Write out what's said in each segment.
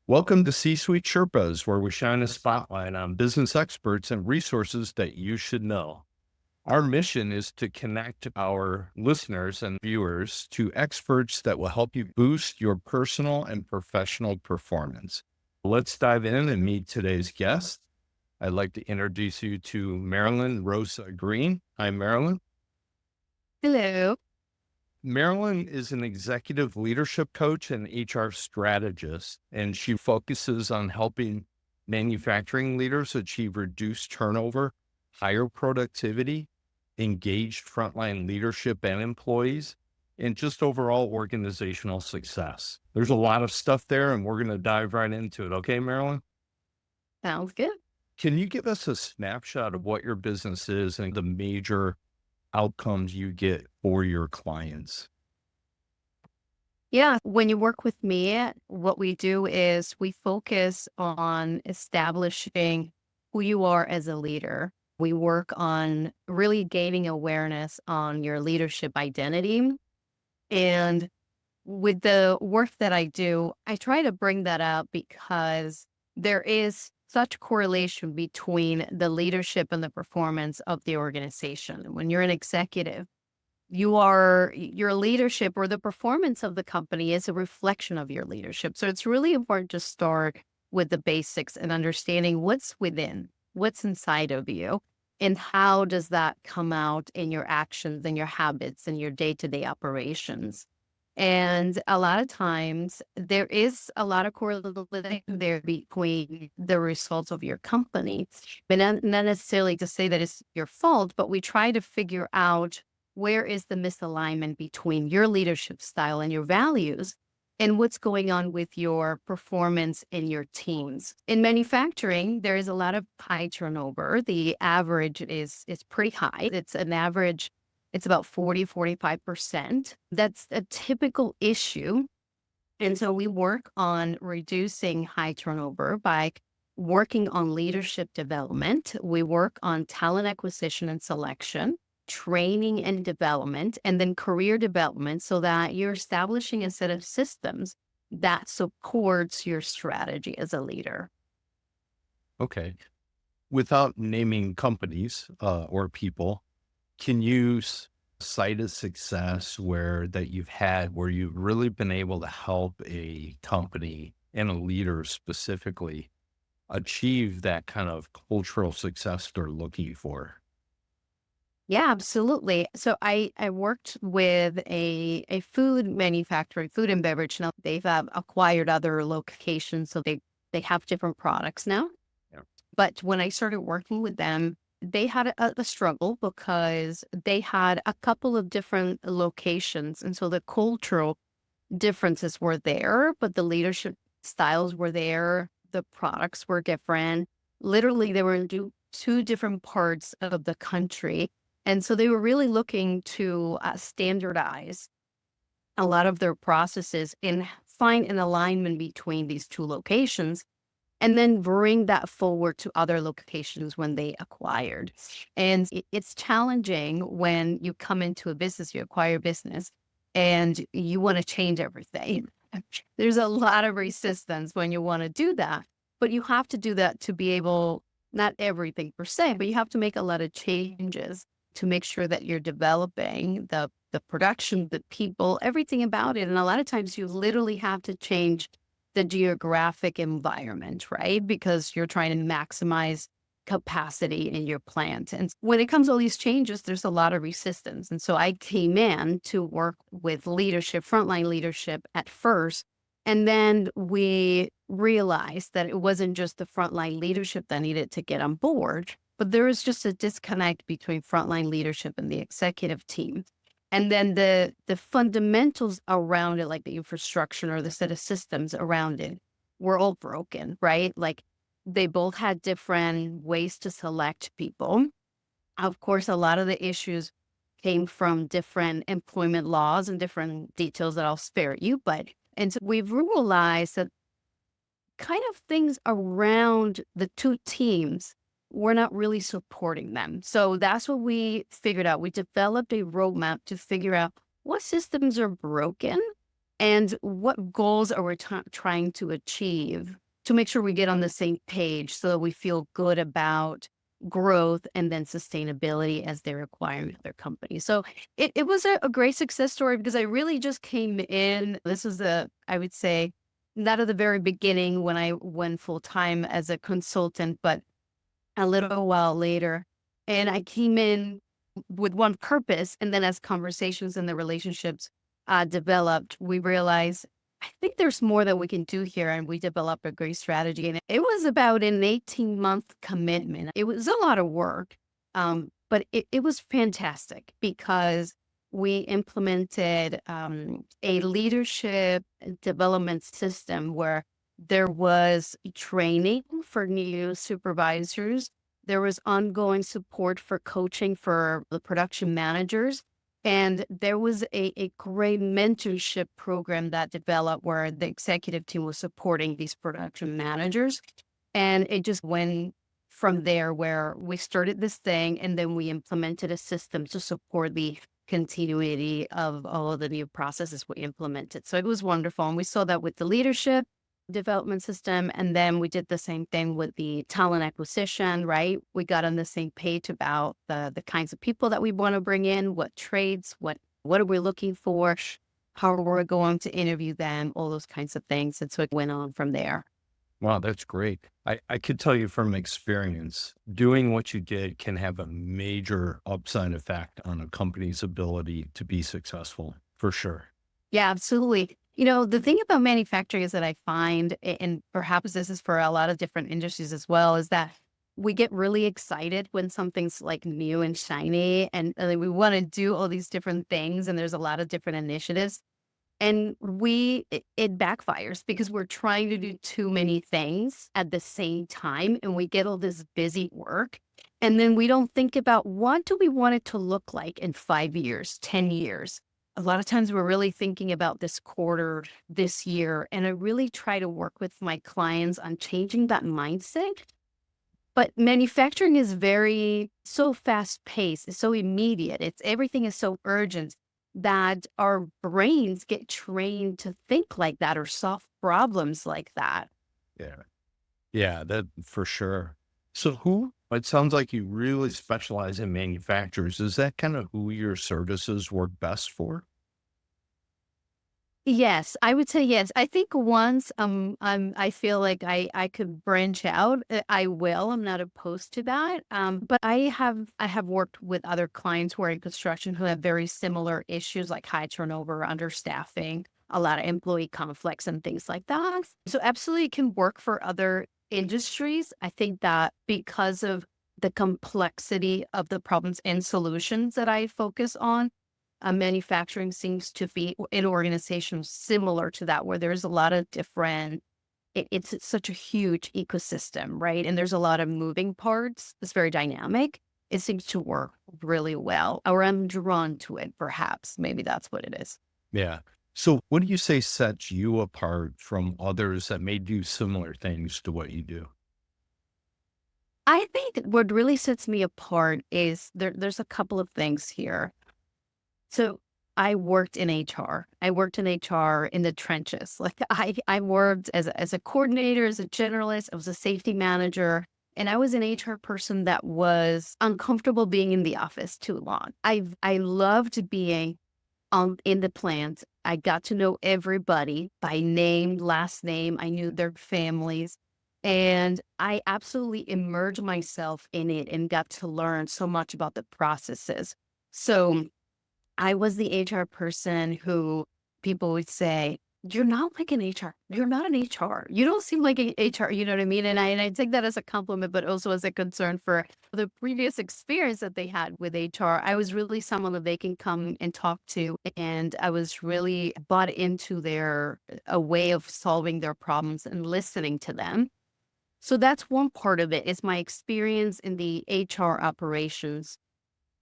Welcome to C-Suite Sherpas, where we shine a spotlight on business experts and resources that you should know. Our mission is to connect our listeners and viewers to experts that will help you boost your personal and professional performance. Let's dive in and meet today's guest. I'd like to introduce you to Marilyn Rosa Green. Hi, Marilyn. Hello. Marilyn is an executive leadership coach and HR strategist, and she focuses on helping manufacturing leaders achieve reduced turnover, higher productivity, engaged frontline leadership and employees, and just overall organizational success. There's a lot of stuff there, and we're going to dive right into it. Okay, Marilyn? Sounds good. Can you give us a snapshot of what your business is and the major outcomes you get for your clients? Yeah. When you work with me, what we do is we focus on establishing who you are as a leader. We work on really gaining awareness on your leadership identity. And with the work that I do, I try to bring that up because there is such correlation between the leadership and the performance of the organization. When you're an executive, your leadership or the performance of the company is a reflection of your leadership. So it's really important to start with the basics and understanding what's within, what's inside of you, and how does that come out in your actions and your habits and your day-to-day operations. And a lot of times there is a lot of correlation there between the results of your company, but not necessarily to say that it's your fault, but we try to figure out where is the misalignment between your leadership style and your values and what's going on with your performance in your teams. In manufacturing, there is a lot of high turnover. The average is pretty high. It's an average, it's about 45%. That's a typical issue. And so we work on reducing high turnover by working on leadership development. We work on talent acquisition and selection, training and development, and then career development so that you're establishing a set of systems that supports your strategy as a leader. Okay. Without naming companies or people, can you cite a success that you've had where you've really been able to help a company and a leader specifically achieve that kind of cultural success they're looking for? Yeah, absolutely. So I worked with a food manufacturer, food and beverage. Now they've acquired other locations, so they have different products now. Yeah. But when I started working with them, they had a struggle because they had a couple of different locations, and so the cultural differences were there, but the leadership styles were there. The products were different. Literally, they were in two different parts of the country. And so they were really looking to standardize a lot of their processes and find an alignment between these two locations and then bring that forward to other locations when they acquired. And it's challenging when you come into a business, you acquire a business, and you want to change everything. There's a lot of resistance when you want to do that, but you have to do that to be able, not everything per se, but you have to make a lot of changes to make sure that you're developing the production, the people, everything about it. And a lot of times you literally have to change the geographic environment, right? Because you're trying to maximize capacity in your plant. And when it comes to all these changes, there's a lot of resistance. And so I came in to work with leadership, frontline leadership at first. And then we realized that it wasn't just the frontline leadership that needed to get on board, but there was just a disconnect between frontline leadership and the executive team. And then the fundamentals around it, like the infrastructure or the set of systems around it, were all broken, right? Like they both had different ways to select people. Of course, a lot of the issues came from different employment laws and different details that I'll spare you. And so we've realized that kind of things around the two teams were not really supporting them. So that's what we figured out. We developed a roadmap to figure out what systems are broken and what goals are we trying to achieve to make sure we get on the same page so that we feel good about growth and then sustainability as they require with their company. So it was a great success story because I really just came in. This was I would say, not at the very beginning when I went full time as a consultant, but a little while later. And I came in with one purpose. And then as conversations and the relationships developed, we realized, I think there's more that we can do here. And we developed a great strategy. And it was about an 18-month commitment. It was a lot of work, but it was fantastic because we implemented a leadership development system where there was training for new supervisors. There was ongoing support for coaching for the production managers. And there was a great mentorship program that developed where the executive team was supporting these production managers. And it just went from there where we started this thing and then we implemented a system to support the continuity of all of the new processes we implemented. So it was wonderful. And we saw that with the leadership development system. And then we did the same thing with the talent acquisition, right? We got on the same page about the kinds of people that we want to bring in, what trades, what are we looking for, how are we going to interview them, all those kinds of things. And so it went on from there. Wow, that's great. I could tell you from experience, doing what you did can have a major upside effect on a company's ability to be successful, for sure. Yeah, absolutely. The thing about manufacturing is that I find, and perhaps this is for a lot of different industries as well, is that we get really excited when something's like new and shiny and we want to do all these different things. And there's a lot of different initiatives. And it backfires because we're trying to do too many things at the same time. And we get all this busy work. And then we don't think about what do we want it to look like in 5 years, 10 years. A lot of times we're really thinking about this quarter, this year. And I really try to work with my clients on changing that mindset. But manufacturing is so fast paced, it's so immediate. Everything is so urgent that our brains get trained to think like that or solve problems like that. Yeah. Yeah, that for sure. It sounds like you really specialize in manufacturers. Is that kind of who your services work best for? Yes, I would say yes. I think once I feel like I could branch out, I will. I'm not opposed to that. But I have worked with other clients who are in construction who have very similar issues like high turnover, understaffing, a lot of employee conflicts and things like that. So absolutely it can work for other industries. I think that because of the complexity of the problems and solutions that I focus on, manufacturing seems to be an organization similar to that, where there's a lot of different, it's such a huge ecosystem, right? And there's a lot of moving parts. It's very dynamic. It seems to work really well, or I'm drawn to it, perhaps. Maybe that's what it is. Yeah. So what do you say sets you apart from others that may do similar things to what you do? I think what really sets me apart is there's a couple of things here. So I worked in HR. I worked in HR in the trenches. Like I worked as a coordinator, as a generalist. I was a safety manager, and I was an HR person that was uncomfortable being in the office too long. I loved being in the plant. I got to know everybody by name, last name. I knew their families. And I absolutely immersed myself in it and got to learn so much about the processes. So I was the HR person who people would say, "You're not like an HR. You're not an HR. You don't seem like an HR." You know what I mean? And I take that as a compliment, but also as a concern for the previous experience that they had with HR. I was really someone that they can come and talk to. And I was really bought into their a way of solving their problems and listening to them. So that's one part of it is my experience in the HR operations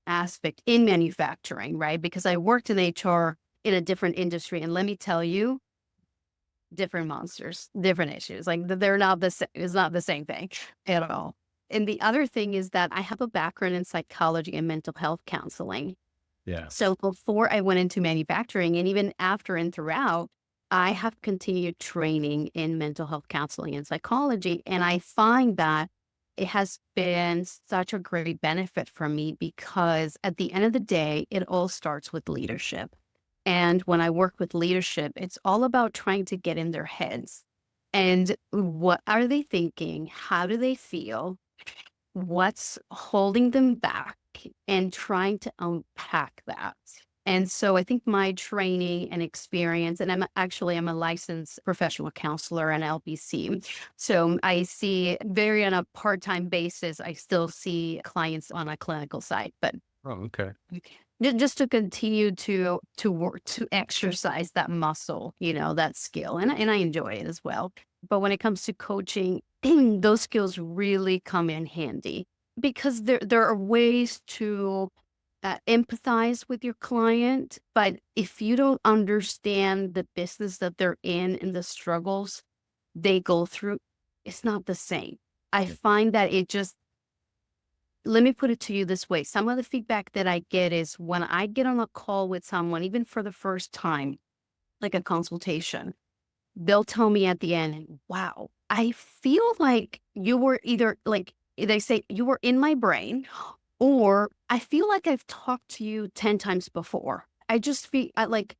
aspect in manufacturing, right? Because I worked in HR in a different industry. And let me tell you, different monsters, different issues. Like they're not the same, it's not the same thing at all. And the other thing is that I have a background in psychology and mental health counseling. Yeah. So before I went into manufacturing and even after and throughout, I have continued training in mental health counseling and psychology, and I find that it has been such a great benefit for me because at the end of the day, it all starts with leadership. And when I work with leadership, it's all about trying to get in their heads. And what are they thinking? How do they feel? What's holding them back? And trying to unpack that. And so I think my training and experience, and I'm a licensed professional counselor and LPC. So I see very on a part-time basis, I still see clients on a clinical side, but Oh, okay. just to continue to work to exercise that muscle, that skill, and I enjoy it as well. But when it comes to coaching, those skills really come in handy because there are ways to empathize with your client, but if you don't understand the business that they're in and the struggles they go through, it's not the same. I find that it just let me put it to you this way. Some of the feedback that I get is when I get on a call with someone, even for the first time, like a consultation, they'll tell me at the end, wow, I feel like you were either like, they say, you were in my brain, or I feel like I've talked to you 10 times before. I just feel like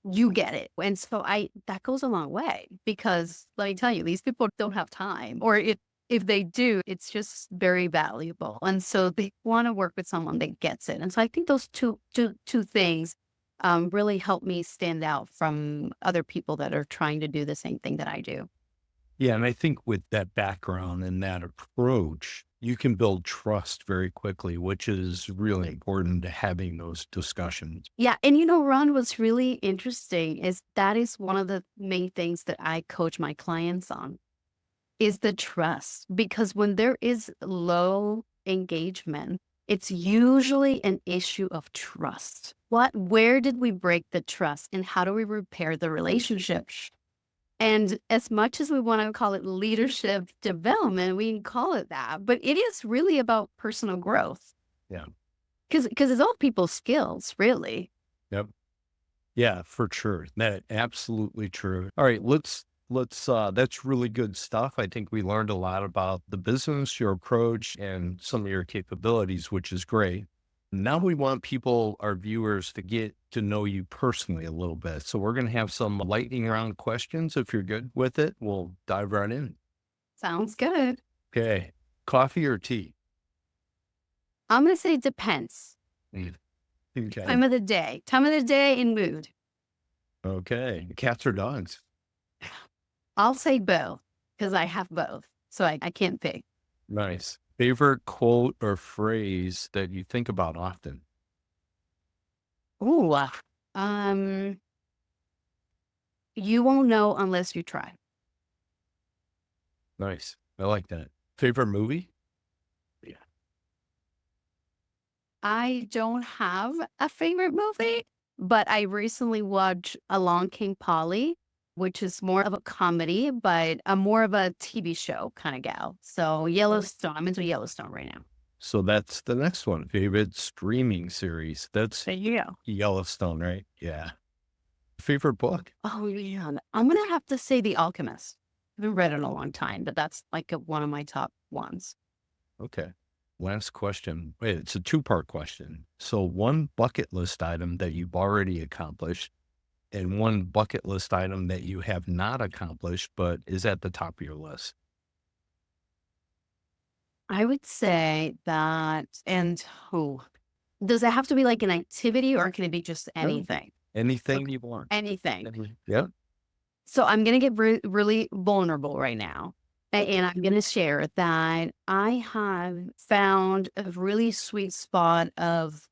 you get it. And so that goes a long way because let me tell you, these people don't have time, or if they do, it's just very valuable. And so they want to work with someone that gets it. And so I think those two things really help me stand out from other people that are trying to do the same thing that I do. Yeah, and I think with that background and that approach, you can build trust very quickly, which is really important to having those discussions. Yeah. And Ron, what's really interesting is that is one of the main things that I coach my clients on is the trust. Because when there is low engagement, it's usually an issue of trust. Where did we break the trust and how do we repair the relationship? And as much as we want to call it leadership development, we can call it that, but it is really about personal growth Yeah. because it's all people's skills, really. Yep. Yeah, for sure. That absolutely true. All right, let's that's really good stuff. I think we learned a lot about the business, your approach, and some of your capabilities, which is great. Now we want people, our viewers, to get to know you personally a little bit. So we're going to have some lightning round questions. If you're good with it, we'll dive right in. Sounds good. Okay. Coffee or tea? I'm going to say it depends. Mm. Okay. Time of the day and mood. Okay. Cats or dogs? I'll say both because I have both. So I can't pick. Nice. Favorite quote or phrase that you think about often? Ooh, um, you won't know unless you try. Nice. I like that. Favorite movie? Yeah. I don't have a favorite movie, but I recently watched Along King Polly, which is more of a comedy, but a more of a TV show kind of gal. So Yellowstone, I'm into Yellowstone right now. So that's the next one. Favorite streaming series? That's There you go. Yellowstone, right? Yeah. Favorite book? Oh yeah, I'm gonna have to say The Alchemist. I haven't read it in a long time, but that's like one of my top ones. Okay. Last question. Wait, it's a two-part question. So one bucket list item that you've already accomplished and one bucket list item that you have not accomplished, but is at the top of your list. I would say that, and who does it have to be like an activity or can it be just No. anything? Anything you want. Anything. Yeah. So I'm going to get really vulnerable right now. And I'm going to share that I have found a really sweet spot of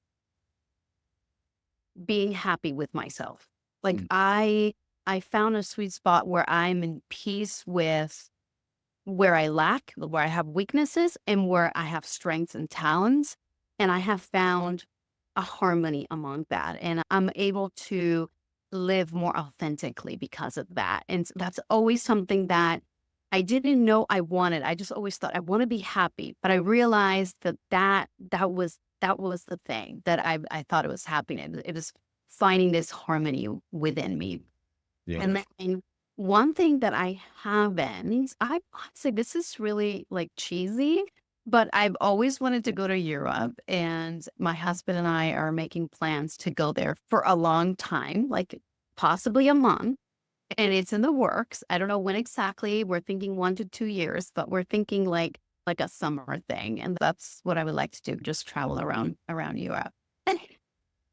being happy with myself. Like Mm. I found a sweet spot where I'm in peace with where I lack, where I have weaknesses, and where I have strengths and talents. And I have found a harmony among that. And I'm able to live more authentically because of that. And that's always something that I didn't know I wanted. I just always thought I want to be happy. But I realized that was the thing that I thought it was happiness. It was finding this harmony within me. Yeah. And then one thing that I haven't, I honestly, this is really like cheesy, but I've always wanted to go to Europe. And my husband and I are making plans to go there for a long time, like possibly a month. And it's in the works. I don't know when exactly. We're thinking 1 to 2 years, but we're thinking like a summer thing. And that's what I would like to do, just travel around Europe. I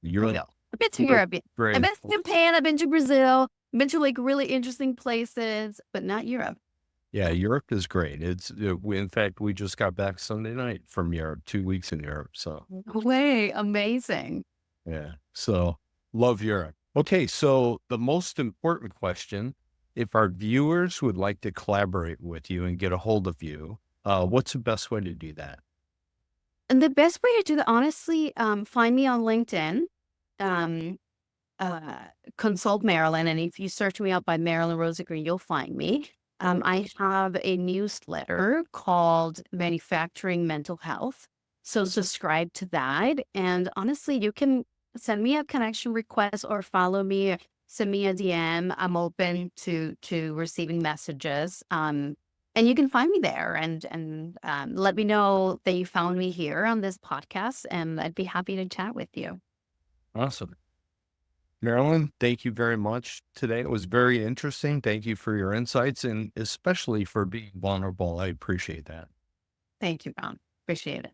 Europe. know. I've been to Europe, Europe. very I've been to important. Japan. I've been to Brazil. I've been to like really interesting places, but not Europe. Yeah, Europe is great. In fact, we just got back Sunday night from Europe, 2 weeks in Europe. So, No way. Amazing. yeah. So, love Europe. Okay. So, the most important question, if our viewers would like to collaborate with you and get a hold of you, what's the best way to do that? And the best way to do that, honestly, find me on LinkedIn. Um, uh, Consult Marilyn, and if you search me out by Marilyn Rosa Green, you'll find me. I have a newsletter called Manufacturing Mental Health. So subscribe to that. And honestly, you can send me a connection request or follow me, send me a DM. I'm open to receiving messages. And you can find me there and let me know that you found me here on this podcast, and I'd be happy to chat with you. Awesome. Marilyn, thank you very much today. It was very interesting. Thank you for your insights and especially for being vulnerable. I appreciate that. Thank you, Ron. Appreciate it.